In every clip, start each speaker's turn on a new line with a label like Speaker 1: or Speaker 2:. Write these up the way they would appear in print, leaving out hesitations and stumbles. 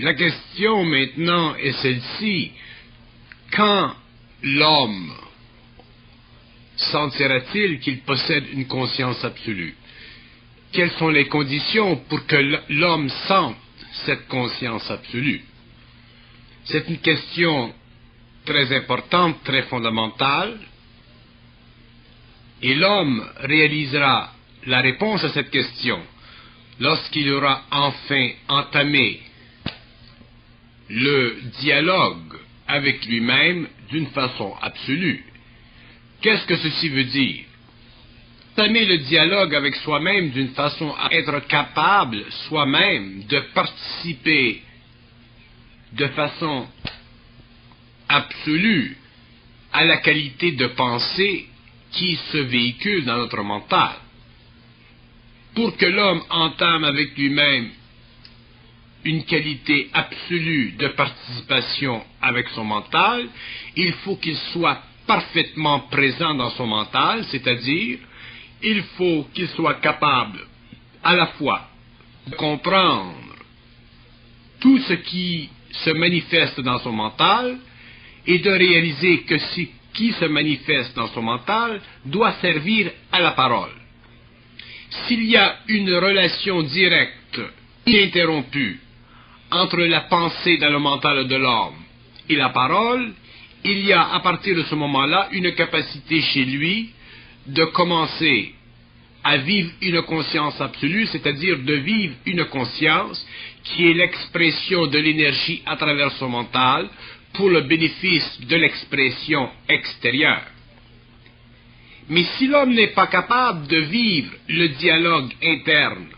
Speaker 1: La question maintenant est celle-ci. Quand l'homme sentira-t-il qu'il possède une conscience absolue? Quelles sont les conditions pour que l'homme sente cette conscience absolue? C'est une question très importante, très fondamentale, et l'homme réalisera la réponse à cette question lorsqu'il aura enfin entamé le dialogue avec lui-même d'une façon absolue. Qu'est-ce que ceci veut dire? Entamer le dialogue avec soi-même d'une façon à être capable soi-même de participer de façon absolue à la qualité de pensée qui se véhicule dans notre mental. Pour que l'homme entame avec lui-même une qualité absolue de participation avec son mental, il faut qu'il soit parfaitement présent dans son mental, c'est-à-dire, il faut qu'il soit capable à la fois de comprendre tout ce qui se manifeste dans son mental et de réaliser que ce qui se manifeste dans son mental doit servir à la parole. S'il y a une relation directe, ininterrompue, entre la pensée dans le mental de l'homme et la parole, il y a à partir de ce moment-là une capacité chez lui de commencer à vivre une conscience absolue, c'est-à-dire de vivre une conscience qui est l'expression de l'énergie à travers son mental pour le bénéfice de l'expression extérieure. Mais si l'homme n'est pas capable de vivre le dialogue interne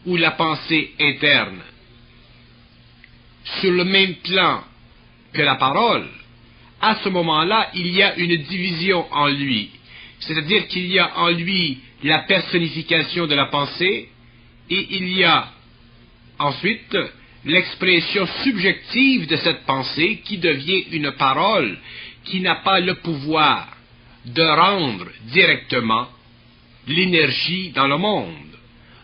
Speaker 1: ou la pensée interne sur le même plan que la parole, à ce moment-là, il y a une division en lui. C'est-à-dire qu'il y a en lui la personnification de la pensée et il y a ensuite l'expression subjective de cette pensée qui devient une parole qui n'a pas le pouvoir de rendre directement l'énergie dans le monde.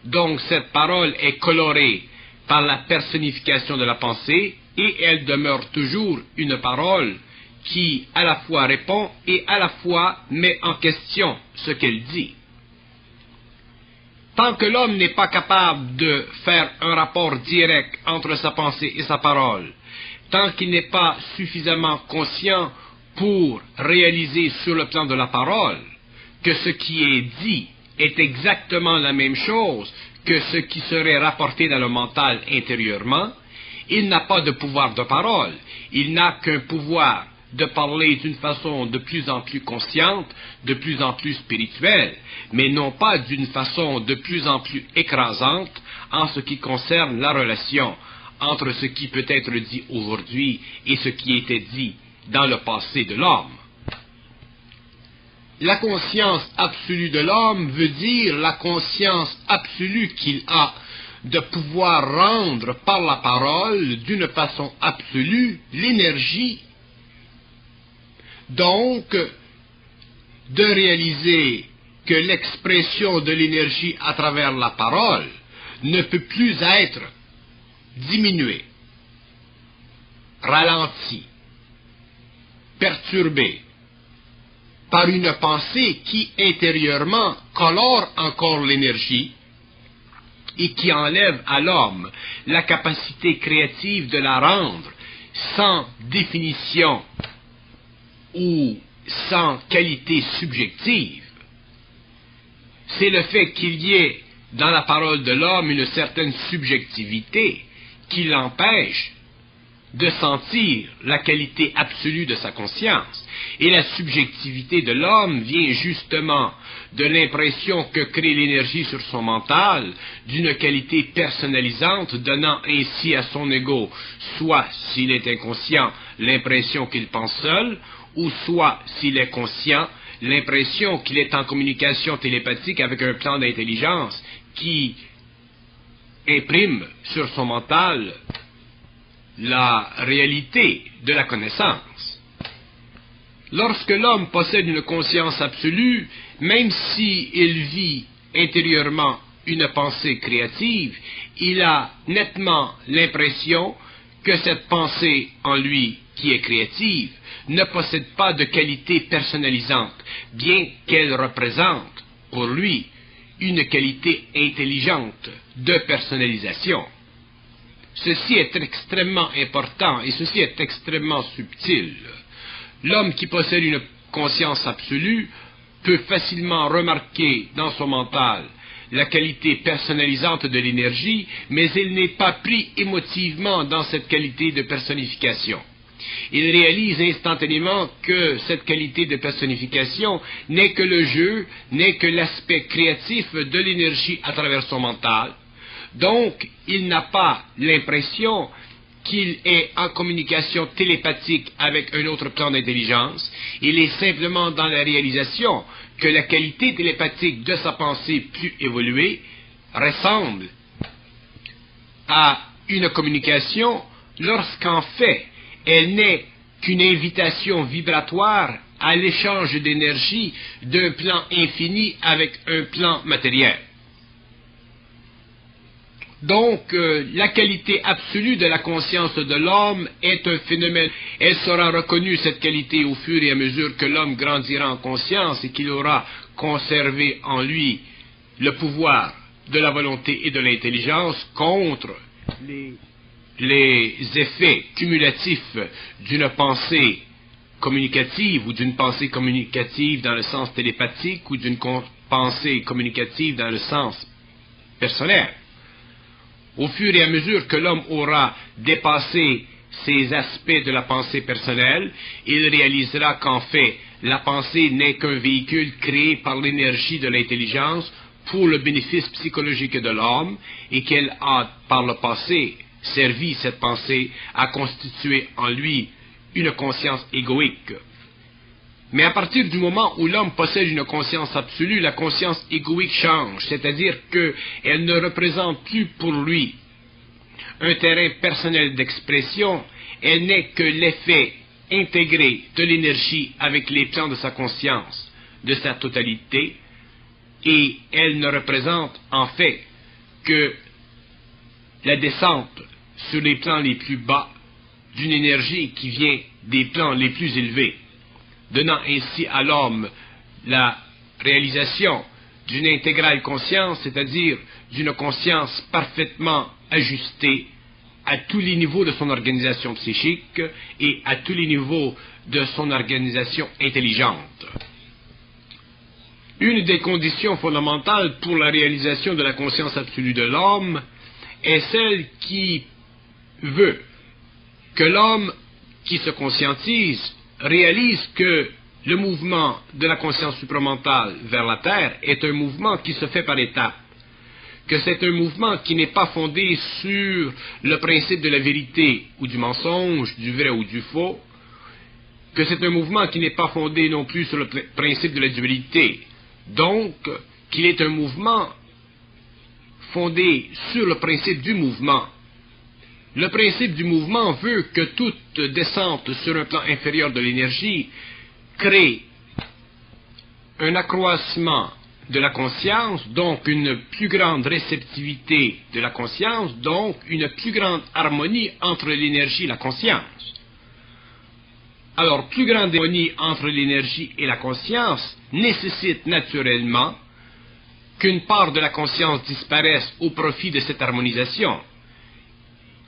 Speaker 1: Donc cette parole est colorée par la personnification de la pensée et elle demeure toujours une parole qui à la fois répond et à la fois met en question ce qu'elle dit. Tant que l'homme n'est pas capable de faire un rapport direct entre sa pensée et sa parole, tant qu'il n'est pas suffisamment conscient pour réaliser sur le plan de la parole que ce qui est dit est exactement la même chose que ce qui serait rapporté dans le mental intérieurement, il n'a pas de pouvoir de parole, il n'a qu'un pouvoir de parler d'une façon de plus en plus consciente, de plus en plus spirituelle, mais non pas d'une façon de plus en plus écrasante en ce qui concerne la relation entre ce qui peut être dit aujourd'hui et ce qui était dit dans le passé de l'homme. La conscience absolue de l'homme veut dire la conscience absolue qu'il a de pouvoir rendre par la parole d'une façon absolue l'énergie. Donc, de réaliser que l'expression de l'énergie à travers la parole ne peut plus être diminuée, ralentie, perturbée par une pensée qui intérieurement colore encore l'énergie et qui enlève à l'homme la capacité créative de la rendre sans définition ou sans qualité subjective. C'est le fait qu'il y ait dans la parole de l'homme une certaine subjectivité qui l'empêche de sentir la qualité absolue de sa conscience. Et la subjectivité de l'homme vient justement de l'impression que crée l'énergie sur son mental d'une qualité personnalisante, donnant ainsi à son ego, soit s'il est inconscient, l'impression qu'il pense seul, ou soit, s'il est conscient, l'impression qu'il est en communication télépathique avec un plan d'intelligence qui imprime sur son mental la réalité de la connaissance. Lorsque l'homme possède une conscience absolue, même s'il vit intérieurement une pensée créative, il a nettement l'impression que cette pensée en lui qui est créative ne possède pas de qualité personnalisante, bien qu'elle représente pour lui une qualité intelligente de personnalisation. Ceci est extrêmement important et ceci est extrêmement subtil. L'homme qui possède une conscience absolue peut facilement remarquer dans son mental la qualité personnalisante de l'énergie, mais il n'est pas pris émotivement dans cette qualité de personnification. Il réalise instantanément que cette qualité de personnification n'est que le jeu, n'est que l'aspect créatif de l'énergie à travers son mental. Donc, il n'a pas l'impression qu'il est en communication télépathique avec un autre plan d'intelligence. Il est simplement dans la réalisation que la qualité télépathique de sa pensée plus évoluée ressemble à une communication lorsqu'en fait, elle n'est qu'une invitation vibratoire à l'échange d'énergie d'un plan infini avec un plan matériel. Donc, la qualité absolue de la conscience de l'homme est un phénomène. Elle sera reconnue, cette qualité, au fur et à mesure que l'homme grandira en conscience et qu'il aura conservé en lui le pouvoir de la volonté et de l'intelligence contre les effets cumulatifs d'une pensée communicative ou d'une pensée communicative dans le sens télépathique ou d'une pensée communicative dans le sens personnel. Au fur et à mesure que l'homme aura dépassé ces aspects de la pensée personnelle, il réalisera qu'en fait, la pensée n'est qu'un véhicule créé par l'énergie de l'intelligence pour le bénéfice psychologique de l'homme et qu'elle a, par le passé, servi cette pensée à constituer en lui une conscience égoïque. Mais à partir du moment où l'homme possède une conscience absolue, la conscience égoïque change, c'est-à-dire qu'elle ne représente plus pour lui un terrain personnel d'expression, elle n'est que l'effet intégré de l'énergie avec les plans de sa conscience, de sa totalité, et elle ne représente en fait que la descente sur les plans les plus bas d'une énergie qui vient des plans les plus élevés, donnant ainsi à l'homme la réalisation d'une intégrale conscience, c'est-à-dire d'une conscience parfaitement ajustée à tous les niveaux de son organisation psychique et à tous les niveaux de son organisation intelligente. Une des conditions fondamentales pour la réalisation de la conscience absolue de l'homme est celle qui veut que l'homme qui se conscientise réalise que le mouvement de la conscience supramentale vers la Terre est un mouvement qui se fait par étapes, que c'est un mouvement qui n'est pas fondé sur le principe de la vérité ou du mensonge, du vrai ou du faux, que c'est un mouvement qui n'est pas fondé non plus sur le principe de la dualité, donc qu'il est un mouvement fondé sur le principe du mouvement. Le principe du mouvement veut que toute descente sur un plan inférieur de l'énergie crée un accroissement de la conscience, donc une plus grande réceptivité de la conscience, donc une plus grande harmonie entre l'énergie et la conscience. Alors, plus grande harmonie entre l'énergie et la conscience nécessite naturellement qu'une part de la conscience disparaisse au profit de cette harmonisation.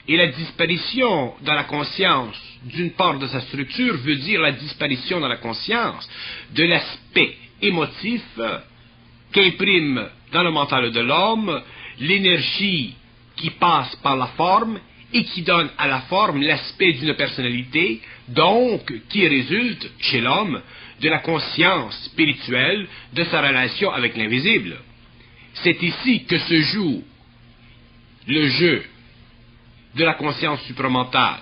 Speaker 1: Et la disparition dans la conscience d'une part de sa structure veut dire la disparition dans la conscience de l'aspect émotif qu'imprime dans le mental de l'homme l'énergie qui passe par la forme et qui donne à la forme l'aspect d'une personnalité, donc qui résulte chez l'homme de la conscience spirituelle de sa relation avec l'invisible. C'est ici que se joue le jeu de la conscience supramentale.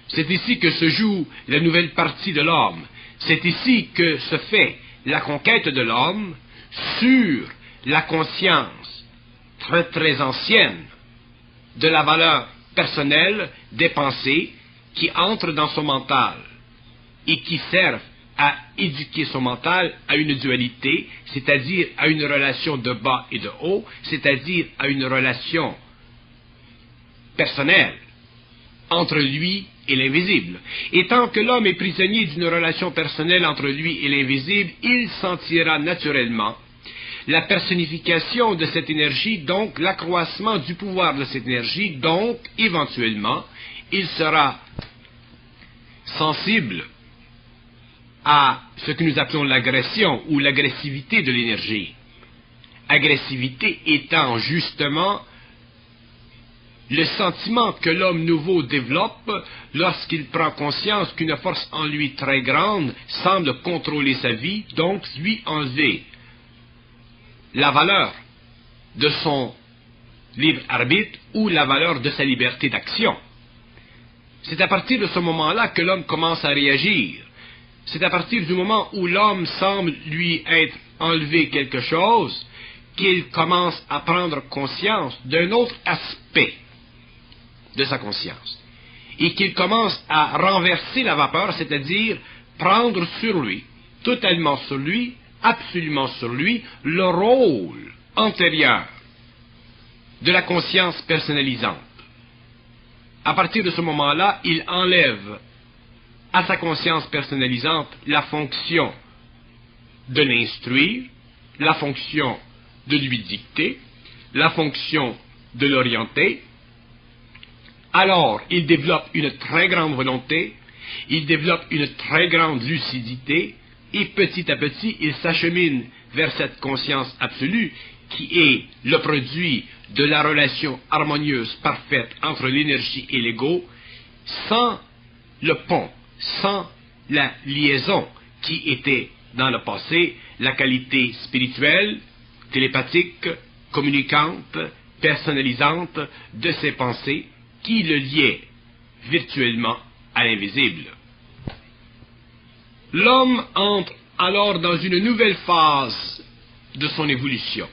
Speaker 1: C'est ici que se joue la nouvelle partie de l'homme. C'est ici que se fait la conquête de l'homme sur la conscience très très ancienne de la valeur personnelle des pensées qui entrent dans son mental et qui servent à éduquer son mental à une dualité, c'est-à-dire à une relation de bas et de haut, c'est-à-dire à une relation personnelle entre lui et l'invisible. Et tant que l'homme est prisonnier d'une relation personnelle entre lui et l'invisible, il sentira naturellement la personnification de cette énergie, donc l'accroissement du pouvoir de cette énergie, donc éventuellement, il sera sensible à ce que nous appelons l'agression ou l'agressivité de l'énergie. Agressivité étant justement le sentiment que l'homme nouveau développe lorsqu'il prend conscience qu'une force en lui très grande semble contrôler sa vie, donc lui enlever la valeur de son libre arbitre ou la valeur de sa liberté d'action. C'est à partir de ce moment-là que l'homme commence à réagir. C'est à partir du moment où l'homme semble lui être enlevé quelque chose qu'il commence à prendre conscience d'un autre aspect de sa conscience. Et qu'il commence à renverser la vapeur, c'est-à-dire prendre sur lui, totalement sur lui, absolument sur lui, le rôle antérieur de la conscience personnalisante. À partir de ce moment-là, il enlève à sa conscience personnalisante la fonction de l'instruire, la fonction de lui dicter, la fonction de l'orienter. Alors, il développe une très grande volonté, il développe une très grande lucidité, et petit à petit, il s'achemine vers cette conscience absolue qui est le produit de la relation harmonieuse, parfaite entre l'énergie et l'ego, sans le pont, sans la liaison qui était dans le passé la qualité spirituelle, télépathique, communicante, personnalisante de ses pensées qui le liait virtuellement à l'invisible. L'homme entre alors dans une nouvelle phase de son évolution.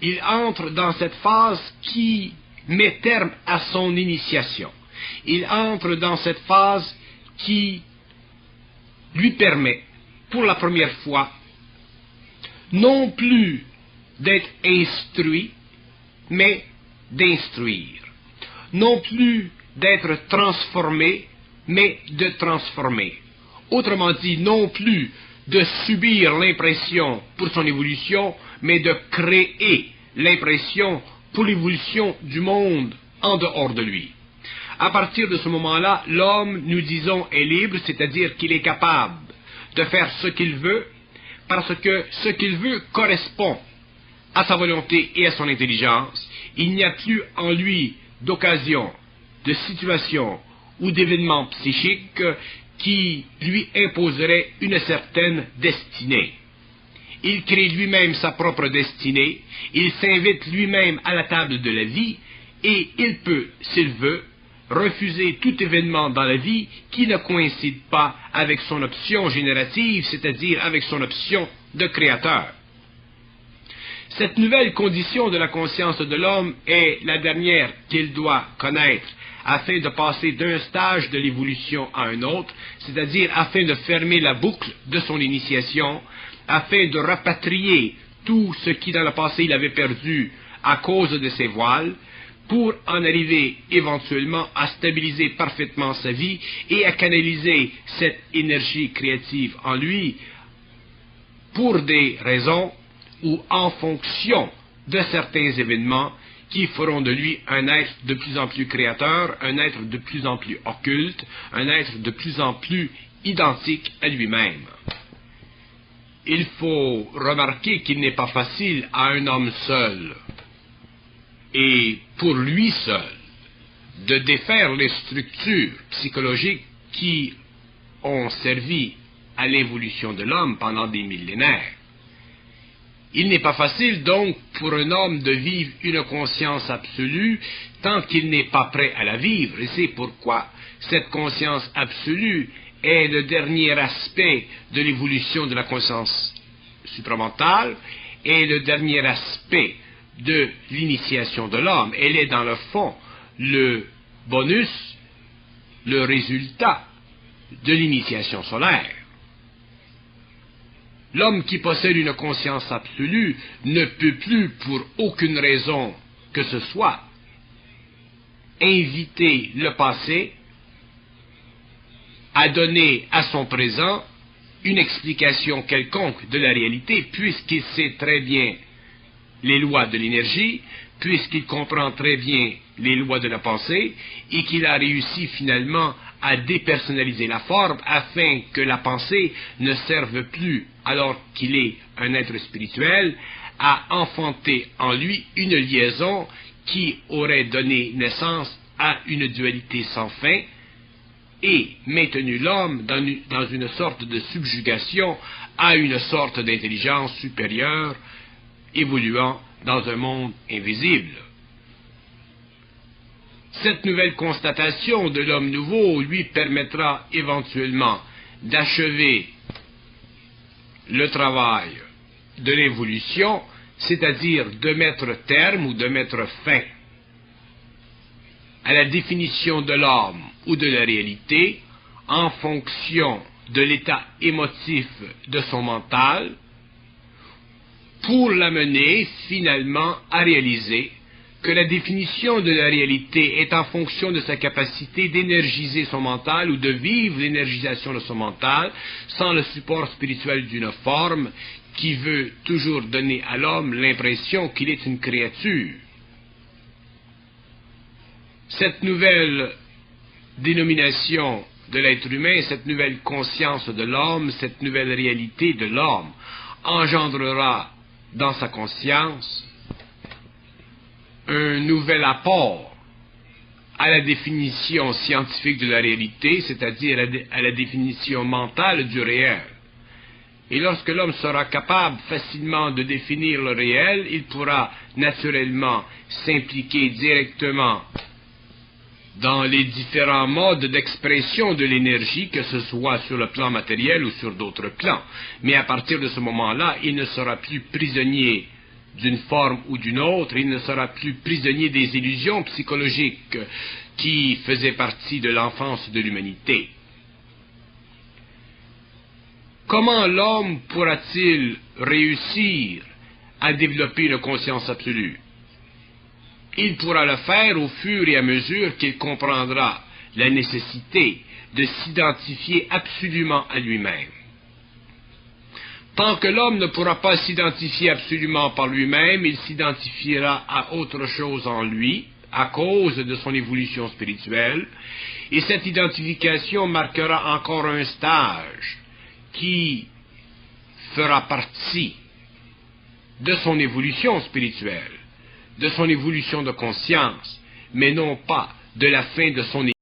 Speaker 1: Il entre dans cette phase qui met terme à son initiation. Il entre dans cette phase qui lui permet, pour la première fois, non plus d'être instruit, mais d'instruire. Non plus d'être transformé, mais de transformer. Autrement dit, non plus de subir l'impression pour son évolution, mais de créer l'impression pour l'évolution du monde en dehors de lui. À partir de ce moment-là, l'homme, nous disons, est libre, c'est-à-dire qu'il est capable de faire ce qu'il veut, parce que ce qu'il veut correspond à sa volonté et à son intelligence. Il n'y a plus en lui d'occasion, de situation ou d'événements psychiques qui lui imposerait une certaine destinée. Il crée lui-même sa propre destinée, il s'invite lui-même à la table de la vie, et il peut, s'il veut, refuser tout événement dans la vie qui ne coïncide pas avec son option générative, c'est-à-dire avec son option de créateur. Cette nouvelle condition de la conscience de l'homme est la dernière qu'il doit connaître afin de passer d'un stage de l'évolution à un autre, c'est-à-dire afin de fermer la boucle de son initiation, afin de rapatrier tout ce qui dans le passé il avait perdu à cause de ses voiles, pour en arriver éventuellement à stabiliser parfaitement sa vie et à canaliser cette énergie créative en lui pour des raisons ou en fonction de certains événements qui feront de lui un être de plus en plus créateur, un être de plus en plus occulte, un être de plus en plus identique à lui-même. Il faut remarquer qu'il n'est pas facile à un homme seul, et pour lui seul, de défaire les structures psychologiques qui ont servi à l'évolution de l'homme pendant des millénaires. Il n'est pas facile donc pour un homme de vivre une conscience absolue tant qu'il n'est pas prêt à la vivre, et c'est pourquoi cette conscience absolue est le dernier aspect de l'évolution de la conscience supramentale, et le dernier aspect de l'initiation de l'homme. Elle est dans le fond le bonus, le résultat de l'initiation solaire. L'homme qui possède une conscience absolue ne peut plus, pour aucune raison que ce soit, inviter le passé à donner à son présent une explication quelconque de la réalité, puisqu'il sait très bien les lois de l'énergie, puisqu'il comprend très bien les lois de la pensée, et qu'il a réussi finalement à dépersonnaliser la forme afin que la pensée ne serve plus, alors qu'il est un être spirituel, à enfanter en lui une liaison qui aurait donné naissance à une dualité sans fin et maintenu l'homme dans une sorte de subjugation à une sorte d'intelligence supérieure évoluant dans un monde invisible. Cette nouvelle constatation de l'homme nouveau lui permettra éventuellement d'achever le travail de l'évolution, c'est-à-dire de mettre terme ou de mettre fin à la définition de l'homme ou de la réalité en fonction de l'état émotif de son mental, pour l'amener finalement à réaliser que la définition de la réalité est en fonction de sa capacité d'énergiser son mental ou de vivre l'énergisation de son mental sans le support spirituel d'une forme qui veut toujours donner à l'homme l'impression qu'il est une créature. Cette nouvelle dénomination de l'être humain, cette nouvelle conscience de l'homme, cette nouvelle réalité de l'homme engendrera dans sa conscience un nouvel apport à la définition scientifique de la réalité, c'est-à-dire à la définition mentale du réel. Et lorsque l'homme sera capable facilement de définir le réel, il pourra naturellement s'impliquer directement dans les différents modes d'expression de l'énergie, que ce soit sur le plan matériel ou sur d'autres plans. Mais à partir de ce moment-là, il ne sera plus prisonnier d'une forme ou d'une autre, il ne sera plus prisonnier des illusions psychologiques qui faisaient partie de l'enfance de l'humanité. Comment l'homme pourra-t-il réussir à développer une conscience absolue? Il pourra le faire au fur et à mesure qu'il comprendra la nécessité de s'identifier absolument à lui-même. Tant que l'homme ne pourra pas s'identifier absolument par lui-même, il s'identifiera à autre chose en lui, à cause de son évolution spirituelle, et cette identification marquera encore un stage qui fera partie de son évolution spirituelle, de son évolution de conscience, mais non pas de la fin de son